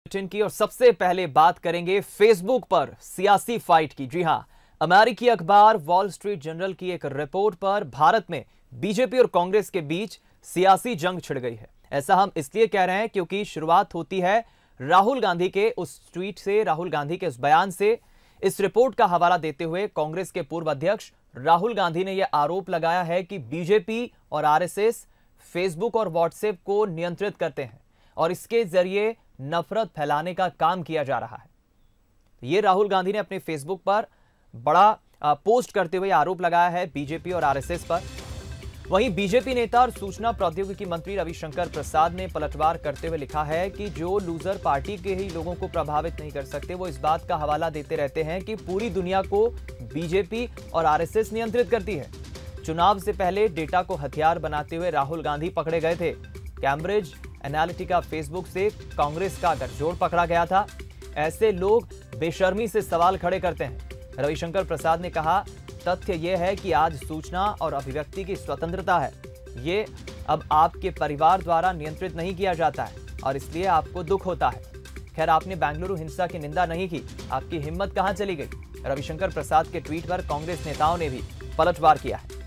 Bulletin की और सबसे पहले बात करेंगे फेसबुक पर सियासी फाइट की। जी हां, अमेरिकी अखबार वॉल स्ट्रीट जर्नल की एक रिपोर्ट पर भारत में बीजेपी और कांग्रेस के बीच सियासी जंग छिड़ गई है। ऐसा हम इसलिए कह रहे हैं क्योंकि शुरुआत होती है राहुल गांधी के उस ट्वीट से, राहुल गांधी के उस बयान से। इस रिपोर्ट का हवाला देते हुए कांग्रेस के पूर्व अध्यक्ष राहुल गांधी ने यह आरोप लगाया है कि बीजेपी और आरएसएस फेसबुक और व्हाट्सएप को नियंत्रित करते हैं और इसके जरिए नफरत फैलाने का काम किया जा रहा है। यह राहुल गांधी ने अपने फेसबुक पर बड़ा पोस्ट करते हुए आरोप लगाया है बीजेपी और आरएसएस पर। वहीं बीजेपी नेता और सूचना प्रौद्योगिकी मंत्री रविशंकर प्रसाद ने पलटवार करते हुए लिखा है कि जो लूजर पार्टी के ही लोगों को प्रभावित नहीं कर सकते, वो इस बात का हवाला देते रहते हैं कि पूरी दुनिया को बीजेपी और आरएसएस नियंत्रित करती है। चुनाव से पहले डेटा को हथियार बनाते हुए राहुल गांधी पकड़े गए थे। कैम्ब्रिज एनालिटिका फेसबुक से कांग्रेस का गठजोड़ पकड़ा गया था। ऐसे लोग बेशर्मी से सवाल खड़े करते हैं। रविशंकर प्रसाद ने कहा, तथ्य यह है कि आज सूचना और अभिव्यक्ति की स्वतंत्रता है। ये अब आपके परिवार द्वारा नियंत्रित नहीं किया जाता है और इसलिए आपको दुख होता है। खैर, आपने बेंगलुरु हिंसा की निंदा नहीं की, आपकी हिम्मत कहां चली गई? रविशंकर प्रसाद के ट्वीट पर कांग्रेस नेताओं ने भी पलटवार किया है।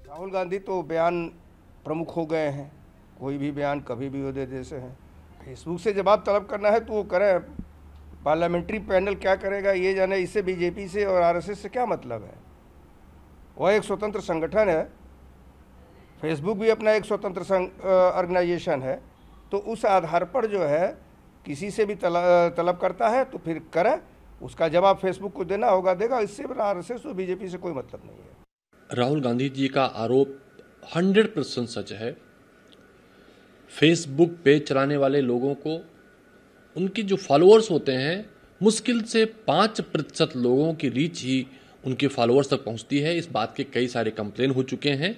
राहुल गांधी तो बयान प्रमुख हो गए हैं, कोई भी बयान कभी भी वो दे देते हैं। फेसबुक से जवाब तलब करना है तो वो करें, पार्लियामेंट्री पैनल क्या करेगा ये जाने। इससे बीजेपी से और आरएसएस से क्या मतलब है? वह एक स्वतंत्र संगठन है, फेसबुक भी अपना एक स्वतंत्र ऑर्गेनाइजेशन है। तो उस आधार पर जो है किसी से भी तलब करता है तो फिर करे, उसका जवाब फेसबुक को देना होगा, देगा। इससे आरएसएस और बीजेपी से कोई मतलब नहीं है। राहुल गांधी जी का आरोप 100% सच है। फेसबुक पेज चलाने वाले लोगों को, उनकी जो फॉलोअर्स होते हैं, मुश्किल से 5% लोगों की रीच ही उनके फॉलोअर्स तक पहुंचती है। इस बात के कई सारे कंप्लेन हो चुके हैं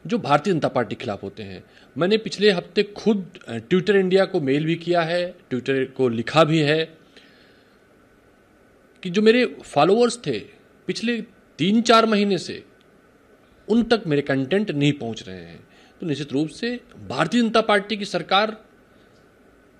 जो भारतीय जनता पार्टी के खिलाफ होते हैं। मैंने पिछले हफ्ते खुद ट्विटर इंडिया को मेल भी किया है, ट्विटर को लिखा भी है कि जो मेरे फॉलोअर्स थे पिछले 3-4 महीने से, उन तक मेरे कंटेंट नहीं पहुंच रहे हैं। तो निश्चित रूप से भारतीय जनता पार्टी की सरकार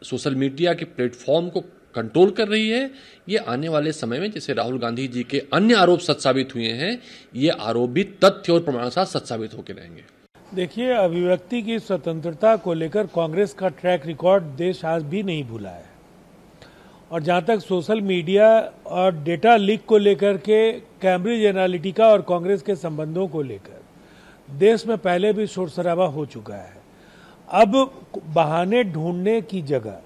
सोशल मीडिया के प्लेटफॉर्म को कंट्रोल कर रही है। ये आने वाले समय में, जैसे राहुल गांधी जी के अन्य आरोप सच साबित हुए हैं, ये आरोप भी तथ्य और प्रमाण के साथ सच साबित होकर रहेंगे। देखिए, अभिव्यक्ति की स्वतंत्रता को लेकर कांग्रेस का ट्रैक रिकॉर्ड देश आज भी नहीं भूला है। और जहां तक सोशल मीडिया और डेटा लीक को लेकर के, कैम्ब्रिज एनालिटिका और कांग्रेस के संबंधों को लेकर देश में पहले भी शोर शराबा हो चुका है। अब बहाने ढूंढने की जगह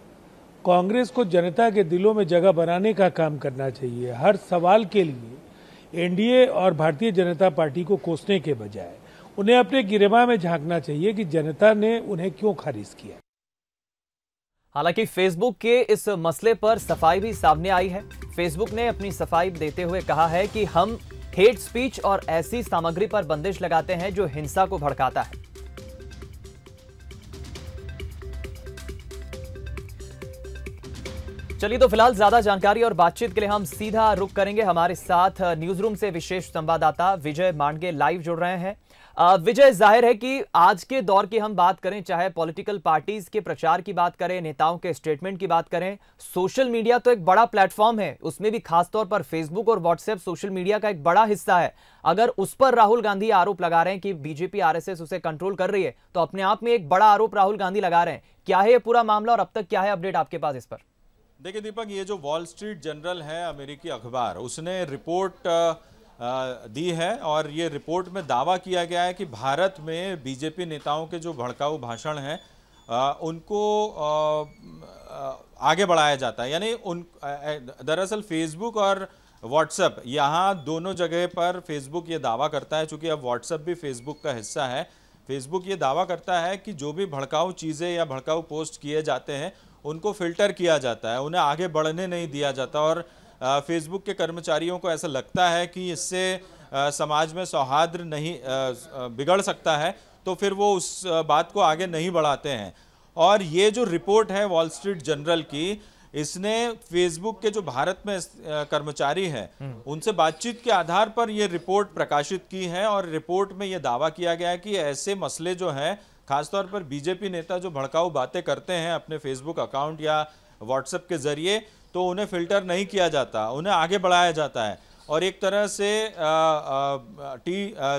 कांग्रेस को जनता के दिलों में जगह बनाने का काम करना चाहिए। हर सवाल के लिए एनडीए और भारतीय जनता पार्टी को कोसने के बजाय उन्हें अपने गिरेबान में झांकना चाहिए कि जनता ने उन्हें क्यों खारिज किया। हालांकि फेसबुक के इस मसले पर सफाई भी सामने आई है। फेसबुक ने अपनी सफाई देते हुए कहा है कि हम हेट स्पीच और ऐसी सामग्री पर बंदिश लगाते हैं जो हिंसा को भड़काता है। चलिए, तो फिलहाल ज्यादा जानकारी और बातचीत के लिए हम सीधा रुख करेंगे। हमारे साथ न्यूज रूम से विशेष संवाददाता विजय मांडगे लाइव जुड़ रहे हैं। विजय, जाहिर है कि आज के दौर की हम बात करें, चाहे पॉलिटिकल पार्टीज के प्रचार की बात करें, नेताओं के स्टेटमेंट की बात करें, सोशल मीडिया तो एक बड़ा प्लेटफॉर्म है। उसमें भी खासतौर पर फेसबुक और व्हाट्सएप सोशल मीडिया का एक बड़ा हिस्सा है। अगर उस पर राहुल गांधी आरोप लगा रहे हैं कि बीजेपी आरएसएस उसे कंट्रोल कर रही है, तो अपने आप में एक बड़ा आरोप राहुल गांधी लगा रहे हैं। क्या है ये पूरा मामला और अब तक क्या है अपडेट आपके पास इस पर? देखिए दीपक, ये जो वॉल स्ट्रीट जर्नल है, अमेरिकी अखबार, उसने रिपोर्ट दी है और ये रिपोर्ट में दावा किया गया है कि भारत में बीजेपी नेताओं के जो भड़काऊ भाषण हैं उनको आगे बढ़ाया जाता है। यानी दरअसल फेसबुक और व्हाट्सएप, यहाँ दोनों जगह पर फेसबुक ये दावा करता है, चूंकि अब व्हाट्सएप भी फेसबुक का हिस्सा है, फेसबुक ये दावा करता है कि जो भी भड़काऊ चीज़ें या भड़काऊ पोस्ट किए जाते हैं उनको फिल्टर किया जाता है, उन्हें आगे बढ़ने नहीं दिया जाता। और फेसबुक के कर्मचारियों को ऐसा लगता है कि इससे समाज में सौहार्द नहीं बिगड़ सकता है, तो फिर वो उस बात को आगे नहीं बढ़ाते हैं। और ये जो रिपोर्ट है वॉल स्ट्रीट जर्नल की, इसने फेसबुक के जो भारत में कर्मचारी हैं उनसे बातचीत के आधार पर यह रिपोर्ट प्रकाशित की है और रिपोर्ट में यह दावा किया गया है कि ऐसे मसले जो हैं, खासतौर पर बीजेपी नेता जो भड़काऊ बातें करते हैं अपने फेसबुक अकाउंट या व्हाट्सएप के जरिए, तो उन्हें फिल्टर नहीं किया जाता, उन्हें आगे बढ़ाया जाता है। और एक तरह से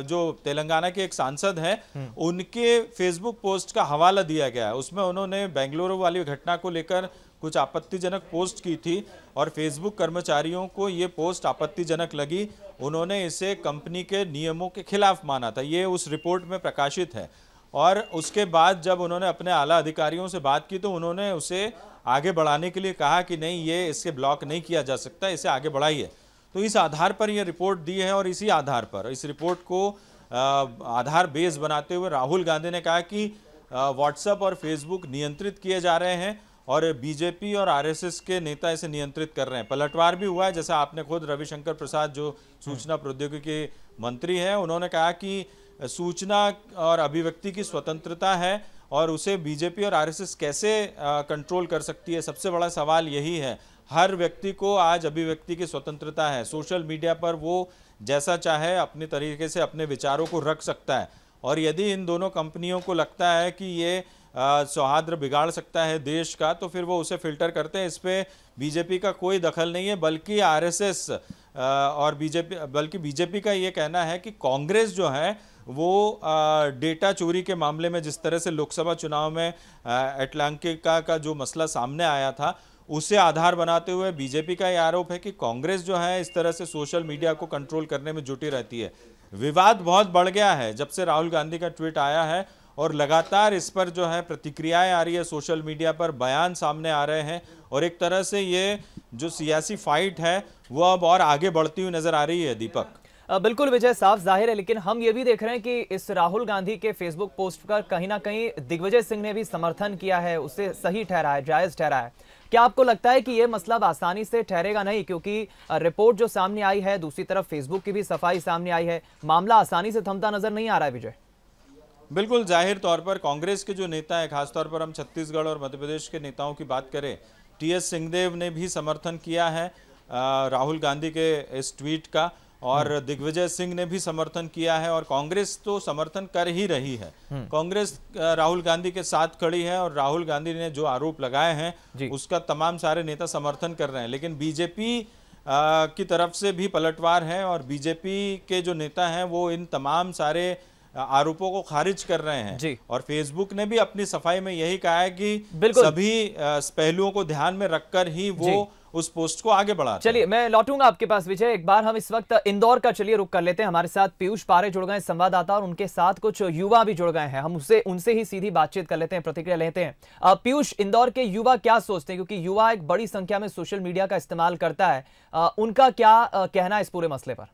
जो तेलंगाना के एक सांसद हैं उनके फेसबुक पोस्ट का हवाला दिया गया है। उसमें उन्होंने बेंगलुरु वाली घटना को लेकर कुछ आपत्तिजनक पोस्ट की थी और फेसबुक कर्मचारियों को ये पोस्ट आपत्तिजनक लगी। उन्होंने इसे कंपनी के नियमों के खिलाफ माना था, ये उस रिपोर्ट में प्रकाशित है। और उसके बाद जब उन्होंने अपने आला अधिकारियों से बात की तो उन्होंने उसे आगे बढ़ाने के लिए कहा कि नहीं, ये इससे ब्लॉक नहीं किया जा सकता, इसे आगे बढ़ाइए। तो इस आधार पर यह रिपोर्ट दी है और इसी आधार पर इस रिपोर्ट को आधार बेस बनाते हुए राहुल गांधी ने कहा कि व्हाट्सएप और फेसबुक नियंत्रित किए जा रहे हैं और बीजेपी और आरएसएस के नेता इसे नियंत्रित कर रहे हैं। पलटवार भी हुआ है, जैसा आपने खुद रविशंकर प्रसाद जो सूचना प्रौद्योगिकी मंत्री हैं उन्होंने कहा कि सूचना और अभिव्यक्ति की स्वतंत्रता है और उसे बीजेपी और आरएसएस कैसे कंट्रोल कर सकती है। सबसे बड़ा सवाल यही है। हर व्यक्ति को आज अभिव्यक्ति की स्वतंत्रता है, सोशल मीडिया पर वो जैसा चाहे अपने तरीके से अपने विचारों को रख सकता है। और यदि इन दोनों कंपनियों को लगता है कि ये सौहार्द बिगाड़ सकता है देश का, तो फिर वो उसे फिल्टर करते हैं। इस पे बीजेपी का कोई दखल नहीं है, बल्कि आरएसएस और बीजेपी का ये कहना है कि कांग्रेस जो है वो डेटा चोरी के मामले में जिस तरह से लोकसभा चुनाव में एटलांटिका का जो मसला सामने आया था उसे आधार बनाते हुए बीजेपी का यह आरोप है कि कांग्रेस जो है इस तरह से सोशल मीडिया को कंट्रोल करने में जुटी रहती है। विवाद बहुत बढ़ गया है जब से राहुल गांधी का ट्वीट आया है और लगातार इस पर जो है प्रतिक्रियाएं आ रही है, सोशल मीडिया पर बयान सामने आ रहे हैं और एक तरह से ये जो सियासी फाइट है वो अब और आगे बढ़ती हुई नजर आ रही है। दीपक, बिल्कुल विजय, साफ जाहिर है, लेकिन हम ये भी देख रहे हैं कि इस राहुल गांधी के फेसबुक पोस्ट का कहीं ना कहीं दिग्विजय सिंह ने भी समर्थन किया है, उसे सही ठहरा है, जायज ठहरा है। क्या आपको लगता है कि ये मसला आसानी से ठहरेगा नहीं, क्योंकि रिपोर्ट जो सामने आई है, दूसरी तरफ फेसबुक की भी सफाई सामने आई है, मामला आसानी से थमता नजर नहीं आ रहा है विजय? बिल्कुल, जाहिर तौर पर कांग्रेस के जो नेता है, खासतौर पर हम छत्तीसगढ़ और मध्य प्रदेश के नेताओं की बात करें, टीएस सिंहदेव ने भी समर्थन किया है राहुल गांधी के इस ट्वीट का और दिग्विजय सिंह ने भी समर्थन किया है और कांग्रेस तो समर्थन कर ही रही है। कांग्रेस राहुल गांधी के साथ खड़ी है और राहुल गांधी ने जो आरोप लगाए हैं उसका तमाम सारे नेता समर्थन कर रहे हैं। लेकिन बीजेपी की तरफ से भी पलटवार है और बीजेपी के जो नेता हैं वो इन तमाम सारे आरोपों को खारिज कर रहे हैं। और फेसबुक ने भी अपनी सफाई में यही कहा है कि सभी पहलुओं को ध्यान में रखकर ही वो उस पोस्ट को आगे बढ़ा। चलिए, मैं लौटूंगा आपके पास विजय। एक बार हम इस वक्त इंदौर का चलिए रुक कर लेते हैं। हमारे साथ पीयूष पारे जुड़ गए संवाददाता और उनके साथ कुछ युवा भी जुड़ गए हैं। हम उनसे ही सीधी बातचीत कर लेते हैं, प्रतिक्रिया लेते हैं। पीयूष, इंदौर के युवा क्या सोचते हैं, क्योंकि युवा एक बड़ी संख्या में सोशल मीडिया का इस्तेमाल करता है, उनका क्या कहना है इस पूरे मसले पर?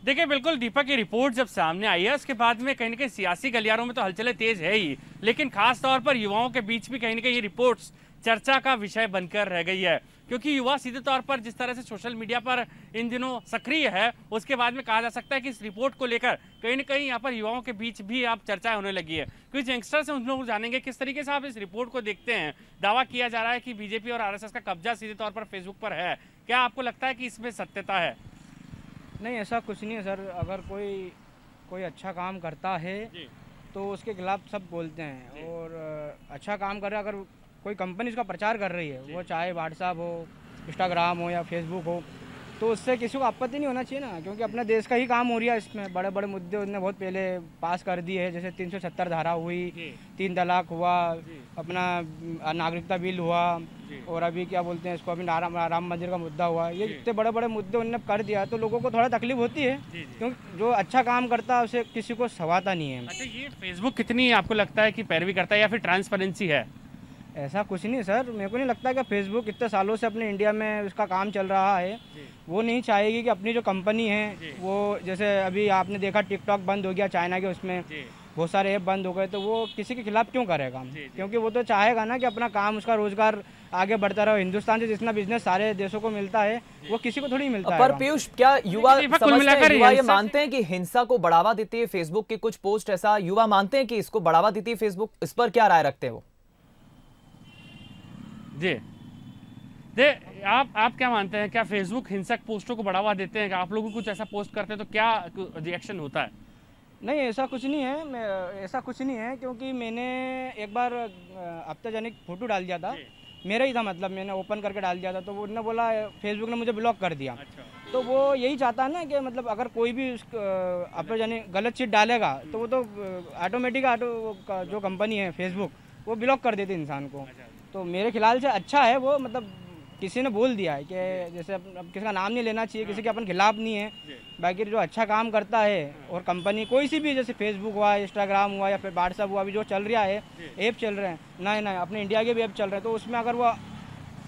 देखिए, बिल्कुल दीपक, की रिपोर्ट जब सामने आई है उसके बाद में कहीं ना कहीं सियासी गलियारों में तो हलचलें तेज है ही, लेकिन खास तौर पर युवाओं के बीच भी कहीं ना कहीं ये रिपोर्ट्स चर्चा का विषय बनकर रह गई है। क्योंकि युवा सीधे तौर पर जिस तरह से सोशल मीडिया पर इन दिनों सक्रिय है, उसके बाद में कहा जा सकता है कि इस रिपोर्ट को लेकर कहीं ना कहीं यहाँ पर युवाओं के बीच भी अब चर्चाएं होने लगी है। कुछ यंगस्टर से उन लोग जानेंगे किस तरीके से आप इस रिपोर्ट को देखते हैं। दावा किया जा रहा है कि बीजेपी और आरएसएस का कब्जा सीधे तौर पर फेसबुक पर है, क्या आपको लगता है कि इसमें सत्यता है? नहीं, ऐसा कुछ नहीं है सर। अगर कोई अच्छा काम करता है तो उसके खिलाफ सब बोलते हैं, और अच्छा काम कर रहा है, अगर कोई कंपनी उसका प्रचार कर रही है, वो चाहे व्हाट्सएप हो, इंस्टाग्राम हो या फेसबुक हो, तो उससे किसी को आपत्ति नहीं होना चाहिए ना, क्योंकि अपने देश का ही काम हो रहा है। इसमें बड़े बड़े मुद्दे उन्होंने बहुत पहले पास कर दिए हैं, जैसे 370 धारा हुई, 3 तलाक हुआ, अपना नागरिकता बिल हुआ, और अभी क्या बोलते हैं इसको, अभी राम मंदिर का मुद्दा हुआ। ये जितने बड़े बड़े मुद्दे उन्होंने कर दिया, तो लोगों को थोड़ा तकलीफ होती है, क्योंकि जो अच्छा काम करता है उसे किसी को सवाता नहीं है। अच्छा, ये फेसबुक कितनी आपको लगता है कि पैरवी करता है या फिर ट्रांसपेरेंसी है? ऐसा कुछ नहीं सर, मेरे को नहीं लगता कि फेसबुक इतने सालों से अपने इंडिया में उसका काम चल रहा है, वो नहीं चाहेगी कि अपनी जो कंपनी है वो, जैसे अभी आपने देखा टिकटॉक बंद हो गया चाइना के, उसमें बहुत सारे ऐप बंद हो गए, तो वो किसी के खिलाफ क्यों करेगा? क्योंकि वो तो चाहेगा ना कि अपना काम, उसका रोजगार आगे बढ़ता रहो। हिंदुस्तान से जितना बिजनेस सारे देशों को मिलता है वो किसी को थोड़ी मिलता है। पर पीयूष, क्या युवा ये मानते हैं कि हिंसा को बढ़ावा देती है फेसबुक की कुछ पोस्ट, ऐसा युवा मानते हैं कि इसको बढ़ावा देती है फेसबुक? इस पर क्या राय रखते हो? जी आप क्या मानते हैं, क्या फेसबुक हिंसक पोस्टों को बढ़ावा देते हैं? आप लोग कुछ ऐसा पोस्ट करते हैं तो क्या रिएक्शन होता है? नहीं, ऐसा कुछ नहीं है। ऐसा कुछ नहीं है, क्योंकि मैंने एक बार आपत्तिजनक फोटो डाल दिया था। मेरा ही था, मतलब मैंने ओपन करके डाल दिया था, तो वो उन्होंने बोला, फेसबुक ने मुझे ब्लॉक कर दिया। अच्छा। तो वो यही चाहता है ना कि मतलब अगर कोई भी आपत्तिजनक गलत चीज़ डालेगा तो वो तो ऑटोमेटिक जो कंपनी है फेसबुक वो ब्लॉक कर देती इंसान को। तो मेरे ख्याल से अच्छा है वो, मतलब किसी ने बोल दिया है कि जैसे अब किसी का नाम नहीं लेना चाहिए, किसी के अपन खिलाफ नहीं है, बाकी जो अच्छा काम करता है और कंपनी कोई सी भी, जैसे फेसबुक हुआ, इंस्टाग्राम हुआ या फिर व्हाट्सअप हुआ, अभी जो चल रहा है ऐप चल रहे हैं, नए अपने इंडिया के भी ऐप चल रहे हैं, तो उसमें अगर वो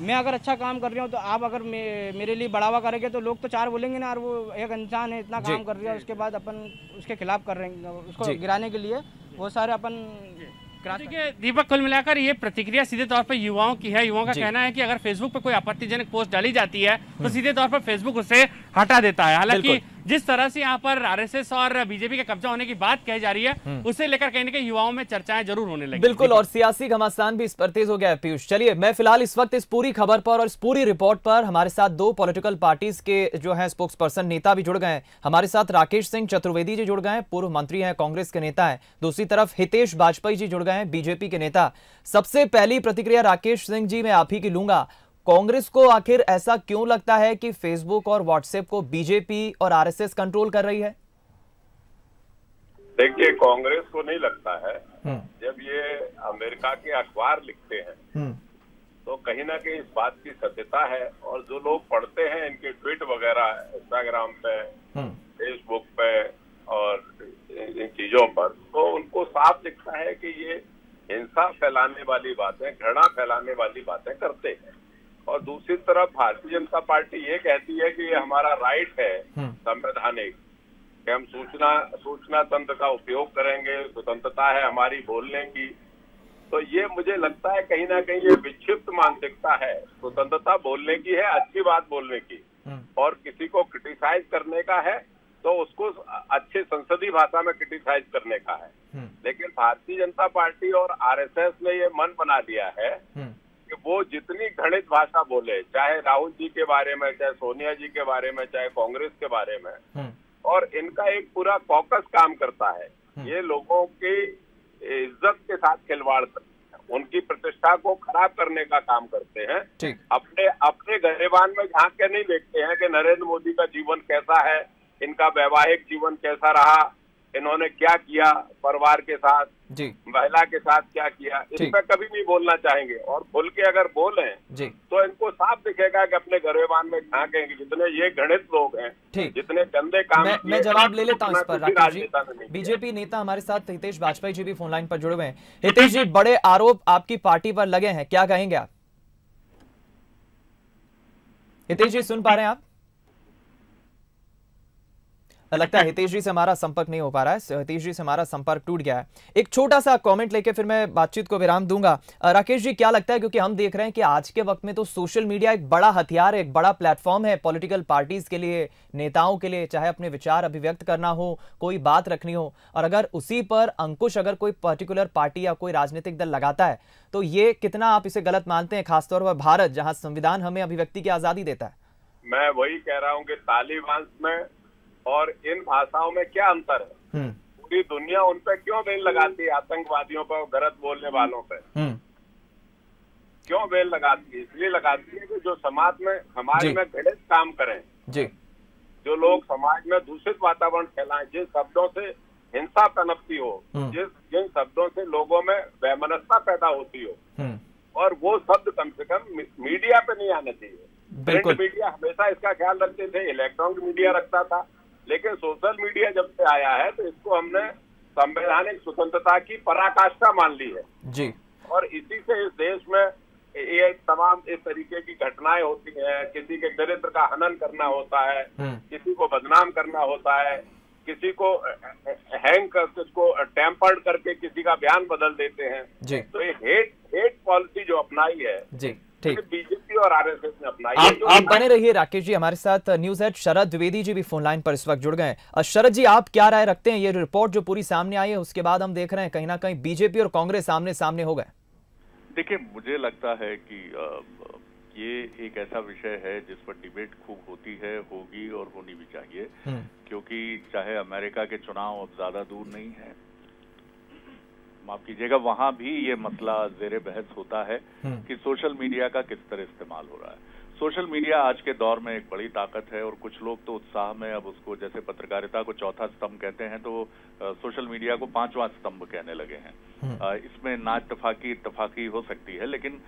मैं अगर अच्छा काम कर रहा हूँ तो आप अगर मेरे लिए बढ़ावा करेंगे तो लोग तो चार बोलेंगे ना, और वो एक इंसान है इतना काम कर रहा है, उसके बाद अपन उसके खिलाफ कर रहे हैं, उसको गिराने के लिए वो सारे अपन। देखिए दीपक, कुल मिलाकर ये प्रतिक्रिया सीधे तौर पर युवाओं की है। युवाओं का कहना है कि अगर फेसबुक पर कोई आपत्तिजनक पोस्ट डाली जाती है तो सीधे तौर पर फेसबुक उसे हटा देता है। हालांकि जिस तरह से यहाँ पर आरएसएस और बीजेपी का कब्जा होने की बात कही जा रही है, उसे लेकर कहीं ना कहीं युवाओं में चर्चाएं जरूर होने लगी। बिल्कुल, और सियासी घमासान भी इस पर तेज हो गया है। पीयूष, चलिए मैं फिलहाल इस वक्त इस पूरी खबर पर और इस पूरी रिपोर्ट पर हमारे साथ दो पॉलिटिकल पार्टीज के जो है स्पोक्स पर्सन नेता भी जुड़ गए हैं। हमारे साथ राकेश सिंह चतुर्वेदी जी जुड़ गए हैं, पूर्व मंत्री हैं, कांग्रेस के नेता हैं। दूसरी तरफ हितेश वाजपेयी जी जुड़ गए हैं, बीजेपी के नेता। सबसे पहली प्रतिक्रिया राकेश सिंह जी मैं आप ही की लूंगा। कांग्रेस को आखिर ऐसा क्यों लगता है कि फेसबुक और व्हाट्सएप को बीजेपी और आरएसएस कंट्रोल कर रही है? देखिए, कांग्रेस को नहीं लगता है। जब ये अमेरिका के अखबार लिखते हैं तो कहीं ना कहीं इस बात की सत्यता है, और जो लोग पढ़ते हैं इनके ट्वीट वगैरह इंस्टाग्राम पे, फेसबुक पे और इन चीजों पर, तो उनको साफ दिखता है कि ये हिंसा फैलाने वाली बातें, घृणा फैलाने वाली बातें करते हैं। और दूसरी तरफ भारतीय जनता पार्टी ये कहती है कि ये हमारा राइट है संवैधानिक कि हम सूचना तंत्र का उपयोग करेंगे, स्वतंत्रता है हमारी बोलने की। तो ये मुझे लगता है कहीं ना कहीं ये विक्षिप्त मानसिकता है। स्वतंत्रता बोलने की है, अच्छी बात बोलने की, और किसी को क्रिटिसाइज करने का है तो उसको अच्छे संसदीय भाषा में क्रिटिसाइज करने का है। लेकिन भारतीय जनता पार्टी और आरएसएस ने ये मन बना लिया है कि वो जितनी घृणित भाषा बोले, चाहे राहुल जी के बारे में, चाहे सोनिया जी के बारे में, चाहे कांग्रेस के बारे में, और इनका एक पूरा कॉकस काम करता है। ये लोगों की इज्जत के साथ खिलवाड़ करते हैं, उनकी प्रतिष्ठा को खराब करने का काम करते हैं। अपने गरेबान में झांक के नहीं देखते हैं कि नरेंद्र मोदी का जीवन कैसा है, इनका वैवाहिक जीवन कैसा रहा, इन्होंने क्या किया परिवार के साथ, महिला के साथ क्या किया, इस पर कभी नहीं बोलना चाहेंगे। और खुल के अगर बोलें तो इनको साफ दिखेगा कि अपने गरेबान में झांकेंगे। जितने ये घृणित लोग हैं, जितने गंदे काम, मैं जवाब ले लेता हूं इस पर। राकेश जी, बीजेपी नेता हमारे साथ हितेश वाजपेयी जी भी फोन लाइन पर जुड़े हुए हैं। हितेश जी, बड़े आरोप आपकी पार्टी पर लगे हैं, क्या कहेंगे आप? हितेश जी, सुन पा रहे हैं आप? लगता है हितेश जी से हमारा संपर्क नहीं हो पा रहा है, हितेश जी से हमारा संपर्क टूट गया है। एक छोटा सा कमेंट लेके फिर मैं बातचीत को विराम दूंगा। राकेश जी, क्या लगता है, क्योंकि हम देख रहे हैं कि आज के वक्त में तो सोशल मीडिया एक बड़ा हथियार है, एक बड़ा प्लेटफॉर्म है पॉलिटिकल पार्टीज के लिए, नेताओं के लिए, चाहे अपने विचार अभिव्यक्त करना हो, कोई बात रखनी हो, और अगर उसी पर अंकुश अगर कोई पर्टिकुलर पार्टी या कोई राजनीतिक दल लगाता है तो ये कितना आप इसे गलत मानते हैं, खासतौर पर भारत जहां संविधान हमें अभिव्यक्ति की आजादी देता है? मैं वही कह रहा हूँ कि तालिबान में और इन भाषाओं में क्या अंतर है? पूरी दुनिया उन पे क्यों बेल लगाती है? आतंकवादियों पर, गलत बोलने वालों पे क्यों बेल लगाती है? इसलिए लगाती है कि जो समाज में घृणित काम करें, जो लोग समाज में दूषित वातावरण फैलाएं, जिन शब्दों से हिंसा पनपती हो, जिन शब्दों से लोगों में वैमनस्यता पैदा होती हो, और वो शब्द कम से कम मीडिया पे नहीं आने चाहिए। प्रिंट मीडिया हमेशा इसका ख्याल रखते थे, इलेक्ट्रॉनिक मीडिया रखता था, लेकिन सोशल मीडिया जब से आया है तो इसको हमने संवैधानिक स्वतंत्रता की पराकाष्ठा मान ली है जी। और इसी से इस देश में ये तमाम इस तरीके की घटनाएं होती हैं। किसी के चरित्र का हनन करना होता है, किसी को बदनाम करना होता है, किसी को हैंग कर, किसको टेम्पर्ड करके किसी का बयान बदल देते हैं जी। तो ये हेट पॉलिसी जो अपनाई है जी, ठीक। बीजेपी और आरएसएस ने अपनाई। आप बने रहिए राकेश जी हमारे साथ। न्यूज हेड शरद द्विवेदी जी भी फोन लाइन पर इस वक्त जुड़ गए हैं। शरद जी, आप क्या राय रखते हैं? ये रिपोर्ट जो पूरी सामने आई है उसके बाद हम देख रहे हैं कहीं ना कहीं बीजेपी और कांग्रेस सामने सामने हो गए। देखिए, मुझे लगता है कि ये एक ऐसा विषय है जिस पर डिबेट खूब होती है, होगी और होनी भी चाहिए, क्योंकि चाहे अमेरिका के चुनाव अब ज्यादा दूर नहीं है, माफ कीजिएगा, वहां भी ये मसला ज़ेरे बहस होता है कि सोशल मीडिया का किस तरह इस्तेमाल हो रहा है। सोशल मीडिया आज के दौर में एक बड़ी ताकत है और कुछ लोग तो उत्साह में अब उसको, जैसे पत्रकारिता को चौथा स्तंभ कहते हैं, तो सोशल मीडिया को पांचवा स्तंभ कहने लगे हैं। इसमें ना इत्तफाकी हो सकती है, लेकिन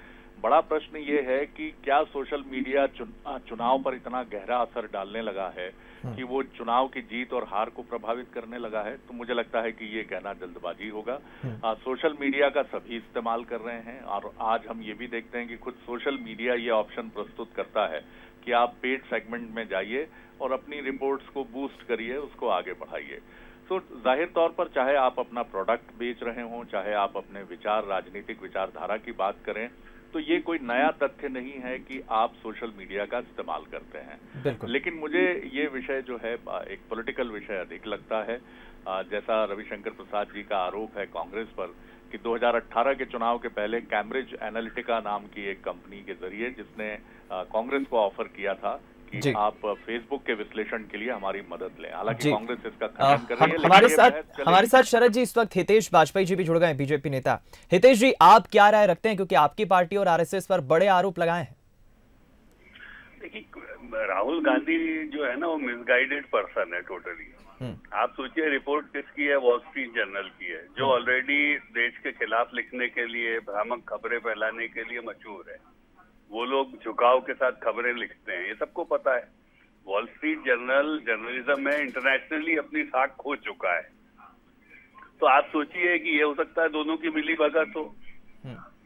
बड़ा प्रश्न ये है कि क्या सोशल मीडिया चुनाव पर इतना गहरा असर डालने लगा है कि वो चुनाव की जीत और हार को प्रभावित करने लगा है? तो मुझे लगता है कि ये कहना जल्दबाजी होगा। सोशल मीडिया का सभी इस्तेमाल कर रहे हैं और आज हम ये भी देखते हैं कि खुद सोशल मीडिया ये ऑप्शन प्रस्तुत करता है कि आप पेड सेगमेंट में जाइए और अपनी रिपोर्ट्स को बूस्ट करिए, उसको आगे बढ़ाइए। तो जाहिर तौर पर चाहे आप अपना प्रोडक्ट बेच रहे हों, चाहे आप अपने विचार, राजनीतिक विचारधारा की बात करें, तो ये कोई नया तथ्य नहीं है कि आप सोशल मीडिया का इस्तेमाल करते हैं। लेकिन मुझे ये विषय जो है एक पॉलिटिकल विषय अधिक लगता है। जैसा रविशंकर प्रसाद जी का आरोप है कांग्रेस पर कि 2018 के चुनाव के पहले कैम्ब्रिज एनालिटिका नाम की एक कंपनी के जरिए, जिसने कांग्रेस को ऑफर किया था कि आप फेसबुक के विश्लेषण के लिए हमारी मदद लें। हालांकि कांग्रेस इसका खंडन कर रही है। हमारे साथ शरद जी इस वक्त हितेश बाजपेयी जी भी जुड़ गए हैं, बीजेपी नेता। हितेश जी, आप क्या राय रखते हैं, क्योंकि आपकी पार्टी और आरएसएस पर बड़े आरोप लगाए हैं? देखिए, राहुल गांधी जो है ना, वो मिसगाइडेड पर्सन है टोटली। आप सोचिए, रिपोर्ट किसकी है? वॉल स्ट्रीट जर्नल की है, जो ऑलरेडी देश के खिलाफ लिखने के लिए, भ्रामक खबरें फैलाने के लिए मशहूर है। वो लोग झुकाव के साथ खबरें लिखते हैं, ये सबको पता है। वॉल स्ट्रीट जर्नल जर्नलिज्म में इंटरनेशनली अपनी साख खो चुका है। तो आप सोचिए कि ये हो सकता है दोनों की मिली भगत हो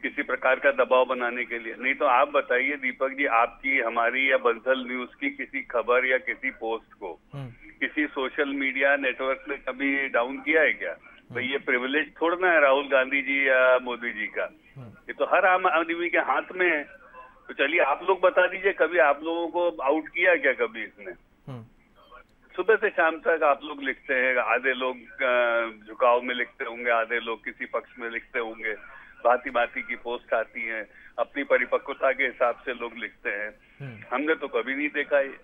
किसी प्रकार का दबाव बनाने के लिए। नहीं तो आप बताइए दीपक जी, आपकी, हमारी या बंसल न्यूज की किसी खबर या किसी पोस्ट को किसी सोशल मीडिया नेटवर्क ने कभी डाउन किया है क्या? तो ये प्रिविलेज थोड़ा ना है राहुल गांधी जी या मोदी जी का, ये तो हर आम आदमी के हाथ में है। तो चलिए आप लोग बता दीजिए, कभी आप लोगों को आउट किया क्या कभी इसने? सुबह से शाम तक आप लोग लिखते हैं, आधे लोग झुकाव में लिखते होंगे, आधे लोग किसी पक्ष में लिखते होंगे, भांति भांति की पोस्ट आती हैं, अपनी परिपक्वता के हिसाब से लोग लिखते हैं। हमने तो कभी नहीं देखा ये।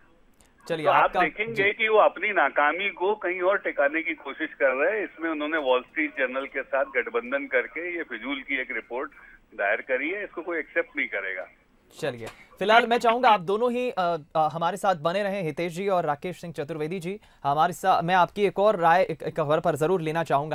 चलिए, तो आप देखेंगे कि वो अपनी नाकामी को कहीं और टिकाने की कोशिश कर रहे हैं। इसमें उन्होंने वॉल स्ट्रीट जर्नल के साथ गठबंधन करके ये फिजूल की एक रिपोर्ट दायर करी है, इसको कोई एक्सेप्ट नहीं करेगा। चलिए, फिलहाल मैं चाहूंगा आप दोनों ही हमारे साथ बने रहें, हितेश जी और राकेश सिंह चतुर्वेदी जी हमारे साथ। मैं आपकी एक और राय एक खबर पर जरूर लेना चाहूंगा।